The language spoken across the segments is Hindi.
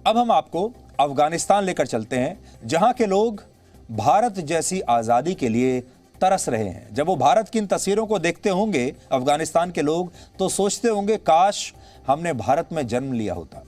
अब हम आपको अफगानिस्तान लेकर चलते हैं, जहां के लोग भारत जैसी आजादी के लिए तरस रहे हैं। जब वो भारत की इन तस्वीरों को देखते होंगे अफगानिस्तान के लोग, तो सोचते होंगे काश हमने भारत में जन्म लिया होता।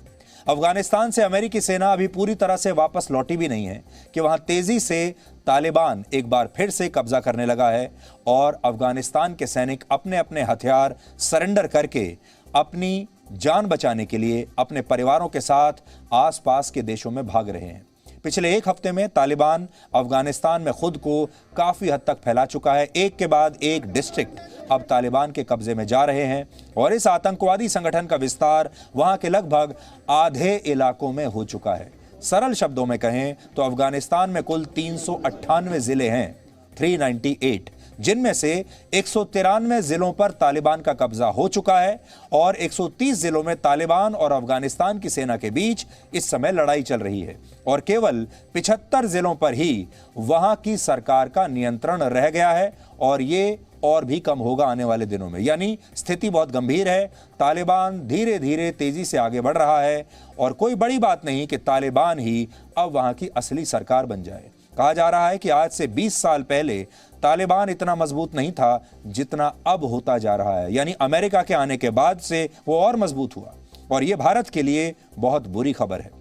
अफगानिस्तान से अमेरिकी सेना अभी पूरी तरह से वापस लौटी भी नहीं है कि वहां तेजी से तालिबान एक बार फिर से कब्जा करने लगा है और अफगानिस्तान के सैनिक अपने अपने हथियार सरेंडर करके अपनी जान बचाने के लिए अपने परिवारों के साथ आसपास के देशों में भाग रहे हैं। पिछले एक हफ्ते में तालिबान अफगानिस्तान में खुद को काफी हद तक फैला चुका है। एक के बाद एक डिस्ट्रिक्ट अब तालिबान के कब्जे में जा रहे हैं और इस आतंकवादी संगठन का विस्तार वहां के लगभग आधे इलाकों में हो चुका है। सरल शब्दों में कहें तो अफगानिस्तान में कुल 398 जिले हैं, 398, जिनमें से 193 जिलों पर तालिबान का कब्जा हो चुका है और 130 जिलों में तालिबान और अफगानिस्तान की सेना के बीच इस समय लड़ाई चल रही है और केवल 75 जिलों पर ही वहां की सरकार का नियंत्रण रह गया है और ये और भी कम होगा आने वाले दिनों में। यानी स्थिति बहुत गंभीर है। तालिबान धीरे धीरे तेजी से आगे बढ़ रहा है और कोई बड़ी बात नहीं कि तालिबान ही अब वहां की असली सरकार बन जाए। कहा जा रहा है कि आज से 20 साल पहले तालिबान इतना मजबूत नहीं था जितना अब होता जा रहा है। यानी अमेरिका के आने के बाद से वो और मजबूत हुआ और ये भारत के लिए बहुत बुरी खबर है।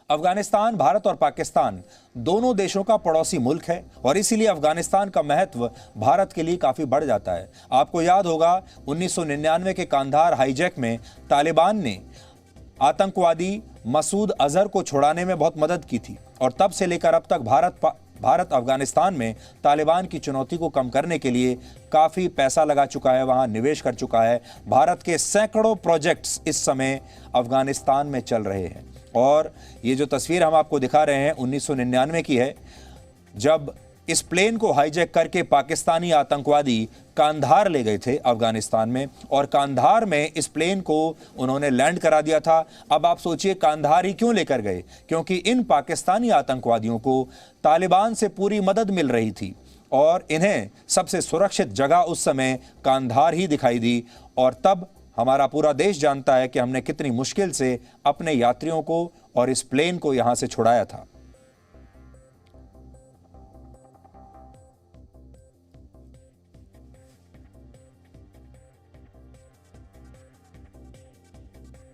अफगानिस्तान भारत और पाकिस्तान दोनों देशों का पड़ोसी मुल्क है और इसीलिए अफगानिस्तान का महत्व भारत के लिए काफी बढ़ जाता है। आपको याद होगा 1999 के कांधार हाईजैक में तालिबान ने आतंकवादी मसूद अजहर को छुड़ाने में बहुत मदद की थी और तब से लेकर अब तक भारत अफगानिस्तान में तालिबान की चुनौती को कम करने के लिए काफी पैसा लगा चुका है, वहां निवेश कर चुका है। भारत के सैकड़ों प्रोजेक्ट्स इस समय अफगानिस्तान में चल रहे हैं और ये जो तस्वीर हम आपको दिखा रहे हैं 1999 की है, जब इस प्लेन को हाईजैक करके पाकिस्तानी आतंकवादी कांधार ले गए थे अफगानिस्तान में और कांधार में इस प्लेन को उन्होंने लैंड करा दिया था। अब आप सोचिए कांधार ही क्यों लेकर गए, क्योंकि इन पाकिस्तानी आतंकवादियों को तालिबान से पूरी मदद मिल रही थी और इन्हें सबसे सुरक्षित जगह उस समय कांधार ही दिखाई दी और तब हमारा पूरा देश जानता है कि हमने कितनी मुश्किल से अपने यात्रियों को और इस प्लेन को यहां से छुड़ाया था।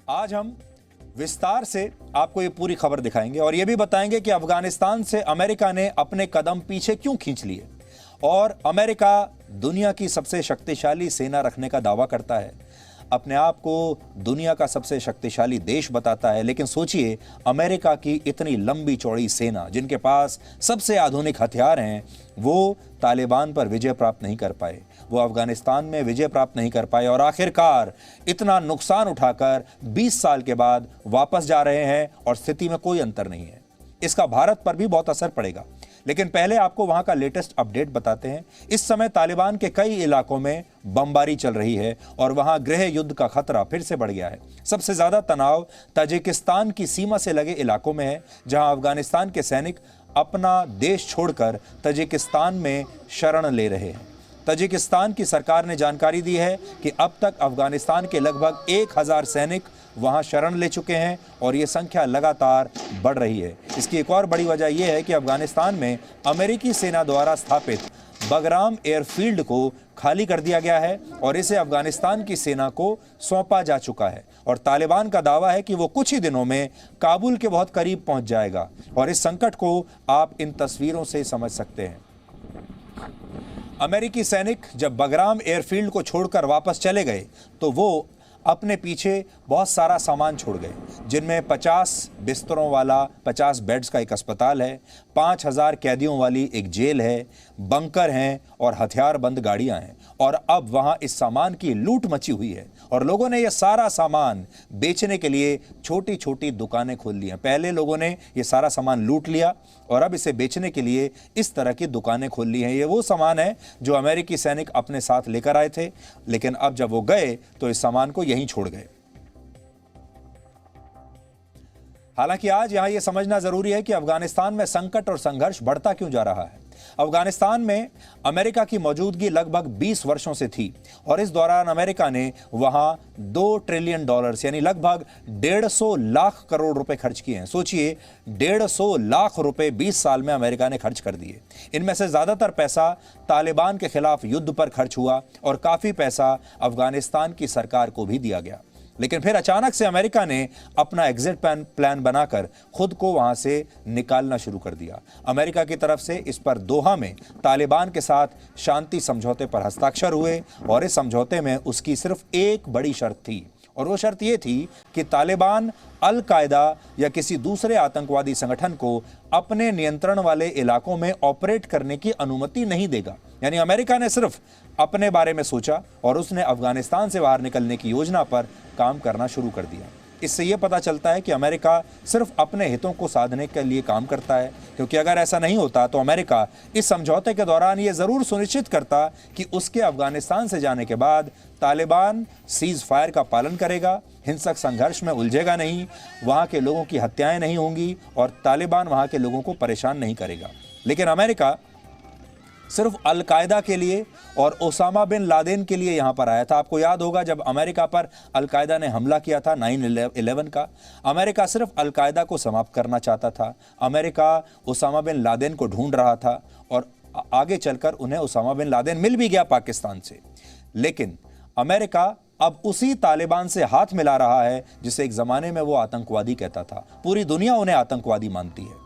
आज हम विस्तार से आपको ये पूरी खबर दिखाएंगे और ये भी बताएंगे कि अफगानिस्तान से अमेरिका ने अपने कदम पीछे क्यों खींच लिए और अमेरिका दुनिया की सबसे शक्तिशाली सेना रखने का दावा करता है, अपने आप को दुनिया का सबसे शक्तिशाली देश बताता है। लेकिन सोचिए अमेरिका की इतनी लंबी चौड़ी सेना जिनके पास सबसे आधुनिक हथियार हैं, वो तालिबान पर विजय प्राप्त नहीं कर पाए, वो अफगानिस्तान में विजय प्राप्त नहीं कर पाए और आखिरकार इतना नुकसान उठाकर 20 साल के बाद वापस जा रहे हैं और स्थिति में कोई अंतर नहीं है। इसका भारत पर भी बहुत असर पड़ेगा। लेकिन पहले आपको वहां का लेटेस्ट अपडेट बताते हैं। इस समय तालिबान के कई इलाकों में बमबारी चल रही है और वहां गृह युद्ध का खतरा फिर से बढ़ गया है। सबसे ज्यादा तनाव ताजिकिस्तान की सीमा से लगे इलाकों में है, जहां अफगानिस्तान के सैनिक अपना देश छोड़कर ताजिकिस्तान में शरण ले रहे हैं। ताजिकिस्तान की सरकार ने जानकारी दी है कि अब तक अफगानिस्तान के लगभग 1000 सैनिक वहां शरण ले चुके हैं और ये संख्या लगातार बढ़ रही है। इसकी एक और बड़ी वजह यह है कि अफगानिस्तान में अमेरिकी सेना द्वारा स्थापित बगराम एयरफील्ड को खाली कर दिया गया है और इसे अफगानिस्तान की सेना को सौंपा जा चुका है और तालिबान का दावा है कि वो कुछ ही दिनों में काबुल के बहुत करीब पहुंच जाएगा और इस संकट को आप इन तस्वीरों से समझ सकते हैं। अमेरिकी सैनिक जब बगराम एयरफील्ड को छोड़कर वापस चले गए तो वो अपने पीछे बहुत सारा सामान छोड़ गए, जिनमें 50 बिस्तरों वाला 50 बेड्स का एक अस्पताल है, 5000 कैदियों वाली एक जेल है, बंकर हैं और हथियारबंद गाड़ियां हैं और अब वहां इस सामान की लूट मची हुई है और लोगों ने यह सारा सामान बेचने के लिए छोटी छोटी दुकानें खोल ली हैं। पहले लोगों ने यह सारा सामान लूट लिया और अब इसे बेचने के लिए इस तरह की दुकानें खोल ली हैं। ये वो सामान है जो अमेरिकी सैनिक अपने साथ लेकर आए थे, लेकिन अब जब वो गए तो इस सामान को यहीं छोड़ गए। हालांकि आज यहां यह समझना जरूरी है कि अफगानिस्तान में संकट और संघर्ष बढ़ता क्यों जा रहा है। अफगानिस्तान में अमेरिका की मौजूदगी लगभग 20 वर्षों से थी और इस दौरान अमेरिका ने वहां $2 ट्रिलियन यानी लगभग 150 लाख करोड़ रुपए खर्च किए हैं। सोचिए, 150 लाख रुपए 20 साल में अमेरिका ने खर्च कर दिए। इनमें से ज्यादातर पैसा तालिबान के खिलाफ युद्ध पर खर्च हुआ और काफी पैसा अफगानिस्तान की सरकार को भी दिया गया। लेकिन फिर अचानक से अमेरिका ने अपना एग्जिट प्लान बनाकर खुद को वहां से निकालना शुरू कर दिया। अमेरिका की तरफ से इस पर दोहा में तालिबान के साथ शांति समझौते पर हस्ताक्षर हुए और इस समझौते में उसकी सिर्फ एक बड़ी शर्त थी और वो शर्त ये थी कि तालिबान अल कायदा या किसी दूसरे आतंकवादी संगठन को अपने नियंत्रण वाले इलाकों में ऑपरेट करने की अनुमति नहीं देगा। यानी अमेरिका ने सिर्फ अपने बारे में सोचा और उसने अफगानिस्तान से बाहर निकलने की योजना पर काम करना शुरू कर दिया। इससे यह पता चलता है कि अमेरिका सिर्फ अपने हितों को साधने के लिए काम करता है, क्योंकि अगर ऐसा नहीं होता तो अमेरिका इस समझौते के दौरान यह जरूर सुनिश्चित करता कि उसके अफगानिस्तान से जाने के बाद तालिबान सीज फायर का पालन करेगा, हिंसक संघर्ष में उलझेगा नहीं, वहां के लोगों की हत्याएं नहीं होंगी और तालिबान वहां के लोगों को परेशान नहीं करेगा। लेकिन अमेरिका सिर्फ अल कायदा के लिए और ओसामा बिन लादेन के लिए यहां पर आया था। आपको याद होगा जब अमेरिका पर अल कायदा ने हमला किया था 9/11 का, अमेरिका सिर्फ अल कायदा को समाप्त करना चाहता था। अमेरिका ओसामा बिन लादेन को ढूंढ रहा था और आगे चलकर उन्हें ओसामा बिन लादेन मिल भी गया पाकिस्तान से। लेकिन अमेरिका अब उसी तालिबान से हाथ मिला रहा है जिसे एक जमाने में वो आतंकवादी कहता था। पूरी दुनिया उन्हें आतंकवादी मानती है।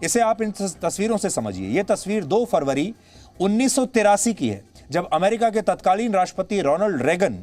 इसे आप इन तस्वीरों से समझिए। यह तस्वीर 2 फरवरी 1983 की है, जब अमेरिका के तत्कालीन राष्ट्रपति रोनाल्ड रेगन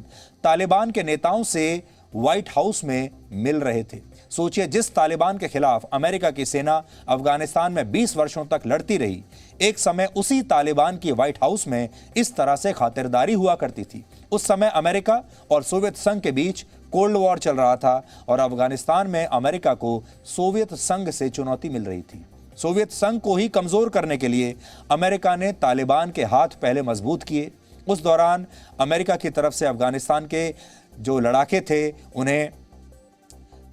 तालिबान के नेताओं से व्हाइट हाउस में मिल रहे थे। सोचिए, जिस तालिबान के खिलाफ अमेरिका की सेना अफगानिस्तान में 20 वर्षों तक लड़ती रही, एक समय उसी तालिबान की व्हाइट हाउस में इस तरह से खातिरदारी हुआ करती थी। उस समय अमेरिका और सोवियत संघ के बीच कोल्ड वॉर चल रहा था और अफगानिस्तान में अमेरिका को सोवियत संघ से चुनौती मिल रही थी। सोवियत संघ को ही कमजोर करने के लिए अमेरिका ने तालिबान के हाथ पहले मजबूत किए। उस दौरान अमेरिका की तरफ से अफगानिस्तान के जो लड़ाके थे उन्हें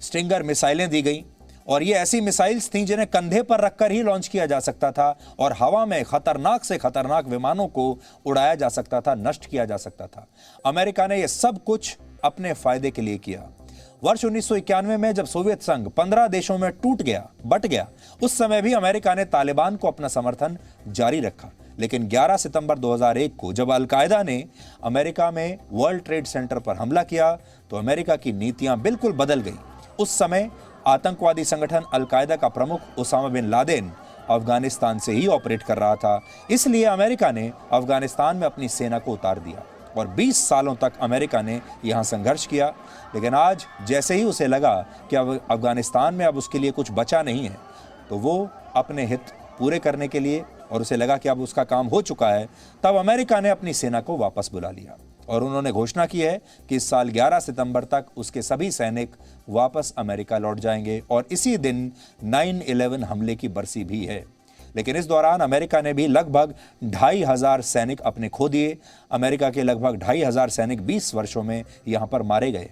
स्टिंगर मिसाइलें दी गई और ये ऐसी मिसाइल्स थीं जिन्हें कंधे पर रखकर ही लॉन्च किया जा सकता था और हवा में खतरनाक से खतरनाक विमानों को उड़ाया जा सकता था, नष्ट किया जा सकता था। अमेरिका ने यह सब कुछ अपने फायदे के लिए किया। वर्ष 1991 में जब सोवियत संघ 15 देशों में बट गया, उस समय भी अमेरिका ने तालिबान को अपना समर्थन जारी रखा। लेकिन 11 सितंबर 2001 को जब अल कायदा ने अमेरिका में वर्ल्ड ट्रेड सेंटर पर हमला किया तो अमेरिका की नीतियां बिल्कुल बदल गई। उस समय आतंकवादी संगठन अल कायदा का प्रमुख ओसामा बिन लादेन अफगानिस्तान से ही ऑपरेट कर रहा था। इसलिए अमेरिका ने अफगानिस्तान में अपनी सेना को उतार दिया और 20 सालों तक अमेरिका ने यहां संघर्ष किया। लेकिन आज जैसे ही उसे लगा कि अब अफगानिस्तान में अब उसके लिए कुछ बचा नहीं है, तो वो अपने हित पूरे करने के लिए और उसे लगा कि अब उसका काम हो चुका है, तब अमेरिका ने अपनी सेना को वापस बुला लिया और उन्होंने घोषणा की है कि इस साल 11 सितंबर तक उसके सभी सैनिक वापस अमेरिका लौट जाएंगे और इसी दिन 9/11 हमले की बरसी भी है। लेकिन इस दौरान अमेरिका ने भी लगभग 2,500 सैनिक अपने खो दिए। अमेरिका के लगभग 2,500 सैनिक 20 वर्षों में यहां पर मारे गए।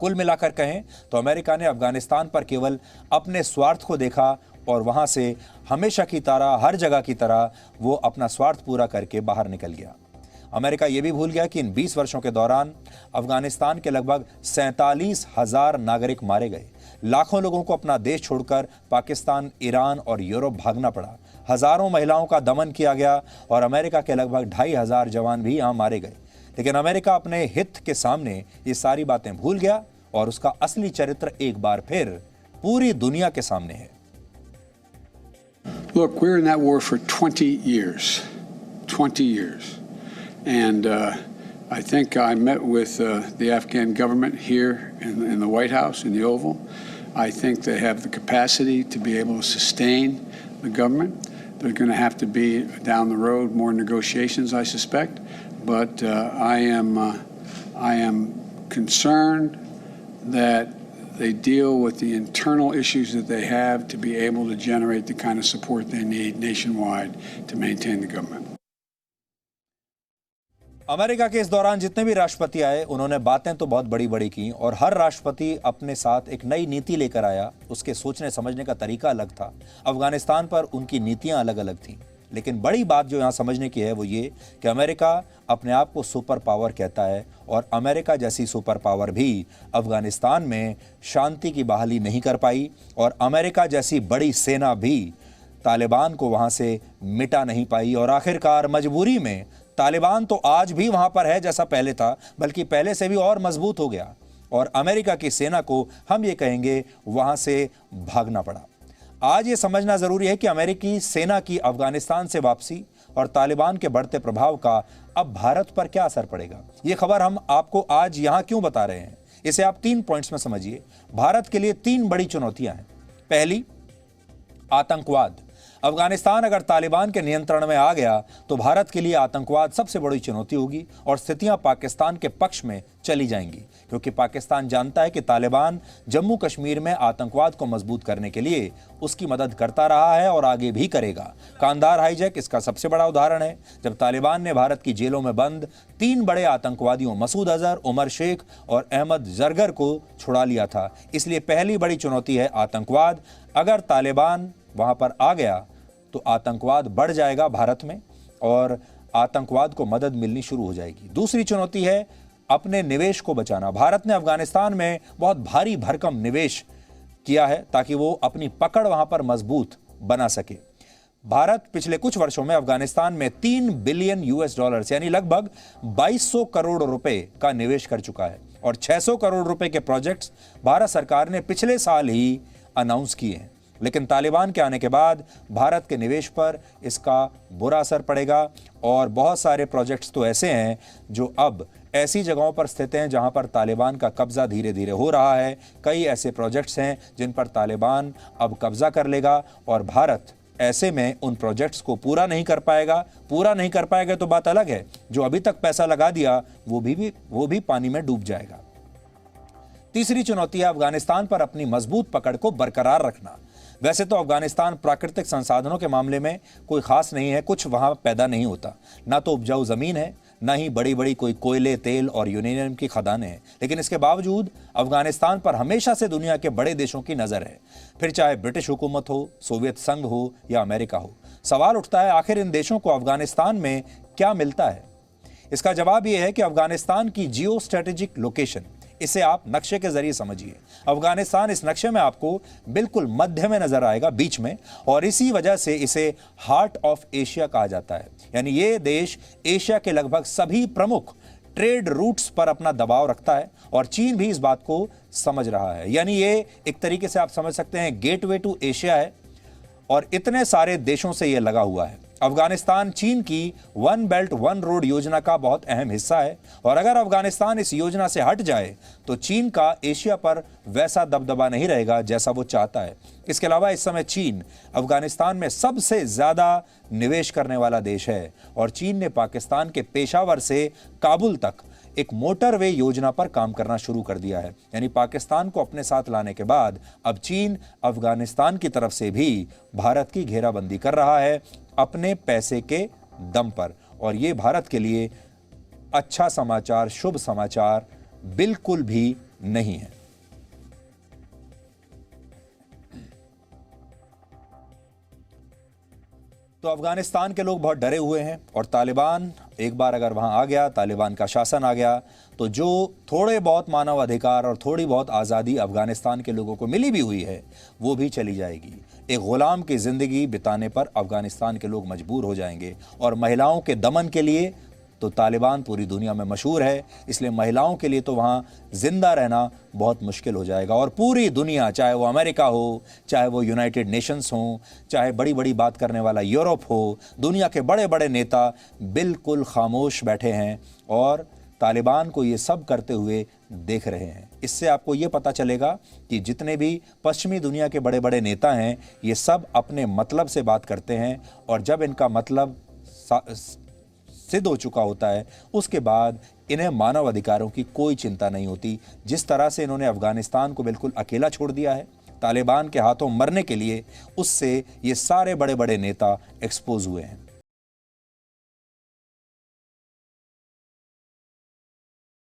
कुल मिलाकर कहें तो अमेरिका ने अफगानिस्तान पर केवल अपने स्वार्थ को देखा और वहां से हमेशा की तरह, हर जगह की तरह वो अपना स्वार्थ पूरा करके बाहर निकल गया। अमेरिका ये भी भूल गया कि इन 20 वर्षों के दौरान अफगानिस्तान के लगभग 47,000 नागरिक मारे गए। लाखों लोगों को अपना देश छोड़कर पाकिस्तान, ईरान और यूरोप भागना पड़ा। हजारों महिलाओं का दमन किया गया और अमेरिका के लगभग 2,500 जवान भी यहां मारे गए। लेकिन अमेरिका अपने हित के सामने ये सारी बातें भूल गया और उसका असली चरित्र एक बार फिर पूरी दुनिया के सामने है। Look, we're in that war for 20 years. 20 years. And I think I met with the Afghan government here in the White House, in the Oval. I think they have the capacity to be able to sustain the government. There's going to have to be, down the road, more negotiations, I suspect. But I am concerned that they deal with the internal issues that they have to be able to generate the kind of support they need nationwide to maintain the government. America के इस दौरान जितने भी राष्ट्रपति आए उन्होंने बातें तो बहुत बड़ी बड़ी की और हर राष्ट्रपति अपने साथ एक नई नीति लेकर आया। उसके सोचने समझने का तरीका अलग था। अफगानिस्तान पर उनकी नीतियां अलग अलग थीं। लेकिन बड़ी बात जो यहाँ समझने की है वो ये कि अमेरिका अपने आप को सुपर पावर कहता है और अमेरिका जैसी सुपर पावर भी अफगानिस्तान में शांति की बहाली नहीं कर पाई और अमेरिका जैसी बड़ी सेना भी तालिबान को वहाँ से मिटा नहीं पाई और आखिरकार मजबूरी में तालिबान तो आज भी वहाँ पर है जैसा पहले था, बल्कि पहले से भी और मजबूत हो गया और अमेरिका की सेना को हम ये कहेंगे वहाँ से भागना पड़ा। आज ये समझना ज़रूरी है कि अमेरिकी सेना की अफगानिस्तान से वापसी और तालिबान के बढ़ते प्रभाव का अब भारत पर क्या असर पड़ेगा। ये खबर हम आपको आज यहाँ क्यों बता रहे हैं, इसे आप 3 पॉइंट्स में समझिए। भारत के लिए 3 बड़ी चुनौतियां हैं। पहली, आतंकवाद। अफगानिस्तान अगर तालिबान के नियंत्रण में आ गया तो भारत के लिए आतंकवाद सबसे बड़ी चुनौती होगी और स्थितियां पाकिस्तान के पक्ष में चली जाएंगी, क्योंकि पाकिस्तान जानता है कि तालिबान जम्मू कश्मीर में आतंकवाद को मजबूत करने के लिए उसकी मदद करता रहा है और आगे भी करेगा। कांधार हाईजैक इसका सबसे बड़ा उदाहरण है, जब तालिबान ने भारत की जेलों में बंद 3 बड़े आतंकवादियों मसूद अजहर, उमर शेख और अहमद जरगर को छुड़ा लिया था। इसलिए पहली बड़ी चुनौती है आतंकवाद। अगर तालिबान वहां पर आ गया तो आतंकवाद बढ़ जाएगा भारत में और आतंकवाद को मदद मिलनी शुरू हो जाएगी। दूसरी चुनौती है अपने निवेश को बचाना। भारत ने अफगानिस्तान में बहुत भारी भरकम निवेश किया है ताकि वो अपनी पकड़ वहां पर मजबूत बना सके। भारत पिछले कुछ वर्षों में अफगानिस्तान में $3 बिलियन यानी लगभग 2200 करोड़ रुपए का निवेश कर चुका है और 600 करोड़ रुपए के प्रोजेक्ट्स भारत सरकार ने पिछले साल ही अनाउंस किए हैं। लेकिन तालिबान के आने के बाद भारत के निवेश पर इसका बुरा असर पड़ेगा और बहुत सारे प्रोजेक्ट्स तो ऐसे हैं जो अब ऐसी जगहों पर स्थित हैं जहां पर तालिबान का कब्जा धीरे धीरे हो रहा है। कई ऐसे प्रोजेक्ट्स हैं जिन पर तालिबान अब कब्जा कर लेगा और भारत ऐसे में उन प्रोजेक्ट्स को पूरा नहीं कर पाएगा तो बात अलग है, जो अभी तक पैसा लगा दिया वो भी पानी में डूब जाएगा। तीसरी चुनौती है अफगानिस्तान पर अपनी मजबूत पकड़ को बरकरार रखना। वैसे तो अफगानिस्तान प्राकृतिक संसाधनों के मामले में कोई खास नहीं है, कुछ वहां पैदा नहीं होता, ना तो उपजाऊ जमीन है, ना ही बड़ी बड़ी कोई कोयले, तेल और यूरेनियम की खदानें हैं। लेकिन इसके बावजूद अफगानिस्तान पर हमेशा से दुनिया के बड़े देशों की नजर है, फिर चाहे ब्रिटिश हुकूमत हो, सोवियत संघ हो या अमेरिका हो। सवाल उठता है आखिर इन देशों को अफगानिस्तान में क्या मिलता है। इसका जवाब यह है कि अफगानिस्तान की जियो स्ट्रेटेजिक लोकेशन, इसे आप नक्शे के जरिए समझिए। अफगानिस्तान इस नक्शे में आपको बिल्कुल मध्य में नजर आएगा, बीच में, और इसी वजह से इसे हार्ट ऑफ एशिया कहा जाता है। यानी ये देश एशिया के लगभग सभी प्रमुख ट्रेड रूट्स पर अपना दबाव रखता है और चीन भी इस बात को समझ रहा है। यानी ये एक तरीके से आप समझ सकते हैं गेटवे टू एशिया है और इतने सारे देशों से ये लगा हुआ है। अफगानिस्तान चीन की वन बेल्ट वन रोड योजना का बहुत अहम हिस्सा है और अगर अफगानिस्तान इस योजना से हट जाए तो चीन का एशिया पर वैसा दबदबा नहीं रहेगा जैसा वो चाहता है। इसके अलावा इस समय चीन अफगानिस्तान में सबसे ज्यादा निवेश करने वाला देश है और चीन ने पाकिस्तान के पेशावर से काबुल तक एक मोटरवे योजना पर काम करना शुरू कर दिया है। यानी पाकिस्तान को अपने साथ लाने के बाद अब चीन अफगानिस्तान की तरफ से भी भारत की घेराबंदी कर रहा है अपने पैसे के दम पर, और ये भारत के लिए अच्छा समाचार, शुभ समाचार बिल्कुल भी नहीं है। तो अफगानिस्तान के लोग बहुत डरे हुए हैं और तालिबान एक बार अगर वहां आ गया, तालिबान का शासन आ गया, तो जो थोड़े बहुत मानव अधिकार और थोड़ी बहुत आज़ादी अफगानिस्तान के लोगों को मिली भी हुई है वो भी चली जाएगी। एक गुलाम की ज़िंदगी बिताने पर अफगानिस्तान के लोग मजबूर हो जाएंगे और महिलाओं के दमन के लिए तो तालिबान पूरी दुनिया में मशहूर है, इसलिए महिलाओं के लिए तो वहाँ जिंदा रहना बहुत मुश्किल हो जाएगा। और पूरी दुनिया, चाहे वो अमेरिका हो, चाहे वो यूनाइटेड नेशंस हों, चाहे बड़ी बड़ी बात करने वाला यूरोप हो, दुनिया के बड़े बड़े नेता बिल्कुल खामोश बैठे हैं और तालिबान को ये सब करते हुए देख रहे हैं। इससे आपको ये पता चलेगा कि जितने भी पश्चिमी दुनिया के बड़े बड़े नेता हैं ये सब अपने मतलब से बात करते हैं और जब इनका मतलब सिद्ध हो चुका होता है उसके बाद इन्हें मानव अधिकारों की कोई चिंता नहीं होती। जिस तरह से इन्होंने अफगानिस्तान को बिल्कुल अकेला छोड़ दिया है तालिबान के हाथों मरने के लिए, उससे ये सारे बड़े बड़े नेता एक्सपोज हुए हैं।